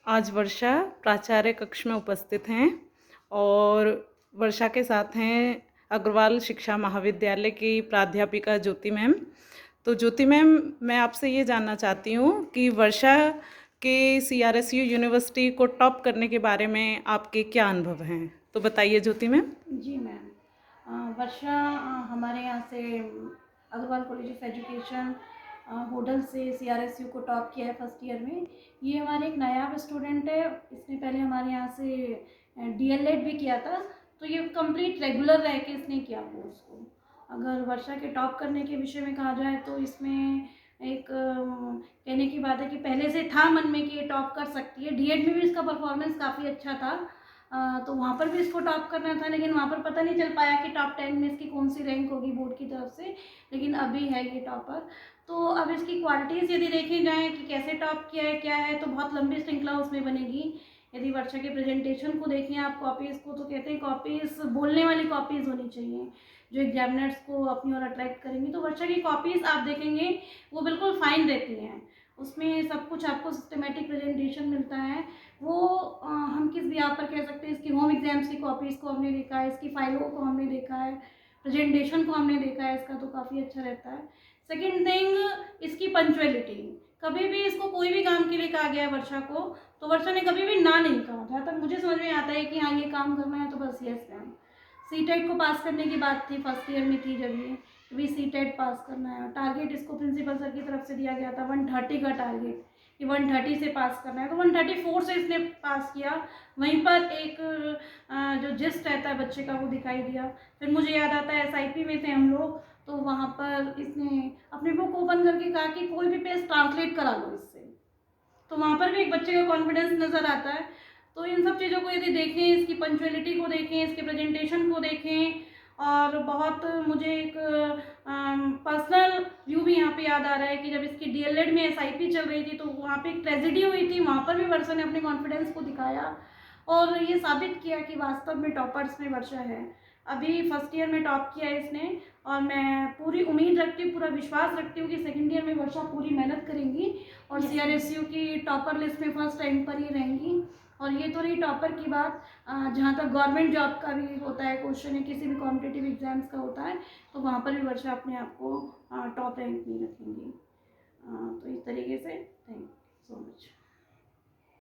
आज वर्षा प्राचार्य कक्ष में उपस्थित हैं और वर्षा के साथ हैं अग्रवाल शिक्षा महाविद्यालय की प्राध्यापिका ज्योति मैम। तो ज्योति मैम, मैं आपसे ये जानना चाहती हूँ कि वर्षा के CRSU यूनिवर्सिटी को टॉप करने के बारे में आपके क्या अनुभव हैं, तो बताइए ज्योति मैम। जी मैम, वर्षा हमारे यहाँ से Agarwal college of education Hodal से CRSU को टॉप किया है फर्स्ट ईयर में। ये हमारे एक नायाब स्टूडेंट है। इसने पहले हमारे यहाँ से DLED भी किया था, तो ये कंप्लीट रेगुलर रह के इसने किया कोर्स को। अगर वर्षा के टॉप करने के विषय में कहा जाए तो इसमें एक कहने की बात है कि पहले से था मन में कि ये टॉप कर सकती है। DED में भी इसका परफॉर्मेंस काफ़ी अच्छा था, तो वहाँ पर भी इसको टॉप करना था, लेकिन वहाँ पर पता नहीं चल पाया कि टॉप 10 में इसकी कौन सी रैंक होगी बोर्ड की तरफ से। लेकिन अभी है ये टॉपर। तो अब इसकी क्वालिटीज़ यदि देखी जाए कि कैसे टॉप किया है क्या है, तो बहुत लंबी श्रृंखला उसमें बनेगी। यदि वर्षा के प्रेजेंटेशन को देखें आप कॉपीज़ को, तो कहते हैं कॉपीज़ बोलने वाली कॉपीज़ होनी चाहिए जो एग्जामिनर्स को अपनी ओर अट्रैक्ट करेंगी। तो वर्षा की कॉपीज़ आप देखेंगे वो बिल्कुल फाइन रहती हैं। उसमें सब कुछ आपको सिस्टमेटिक प्रेजेंटेशन मिलता है। वो हम किस भी आप पर कह सकते हैं, इसकी होम एग्जाम्स की कॉपीज़ को हमने देखा है, इसकी फाइलों को हमने देखा है, प्रेजेंटेशन को हमने देखा है इसका, तो काफ़ी अच्छा रहता है। सेकेंड थिंग, इसकी पंक्चुअलिटी। कभी भी इसको कोई भी काम के लिए कहा गया है वर्षा को, तो वर्षा ने कभी भी ना नहीं कहा। जहाँ तक मुझे समझ में आता है कि हाँ ये काम करना है तो बस यस मैम। CTET को पास करने की बात थी, फर्स्ट ईयर में थी जब ये भी CTET पास करना है। टारगेट इसको प्रिंसिपल सर की तरफ से दिया गया था 130 का टारगेट, कि 130 से पास करना है, तो 134 से इसने पास किया। वहीं पर एक जो जिस्ट रहता है बच्चे का वो दिखाई दिया। फिर मुझे याद आता है SIP में थे हम लोग, तो वहाँ पर इसने अपनी बुक ओपन करके कहा कि कोई भी पेज ट्रांसलेट करा लो इससे। तो वहाँ पर भी एक बच्चे का कॉन्फिडेंस नज़र आता है। तो इन सब चीज़ों को यदि देखें, इसकी पंक्चुअलिटी को देखें, इसके प्रेजेंटेशन को देखें, और बहुत मुझे एक पर्सनल व्यू भी यहाँ पे याद आ रहा है कि जब इसकी DLED में SIP चल रही थी तो वहाँ पे एक ट्रेजिडी हुई थी। वहाँ पर भी वर्षा ने अपने कॉन्फिडेंस को दिखाया और ये साबित किया कि वास्तव में टॉपर्स में वर्षा है। अभी फर्स्ट ईयर में टॉप किया है इसने, और मैं पूरी उम्मीद रखती हूँ, पूरा विश्वास रखती हूँ कि सेकेंड ईयर में वर्षा पूरी मेहनत करेंगी और CRSU की टॉपर लिस्ट में फर्स्ट रैंक पर ही रहेंगी। और ये तो रही टॉपर की बात। जहाँ तक गवर्नमेंट जॉब का भी होता है क्वेश्चन, या किसी भी कॉम्पिटिटिव एग्जाम्स का होता है, तो वहाँ पर भी वर्षा अपने आप को टॉप रैंक में रखेंगी। तो इस तरीके से थैंक यू सो मच।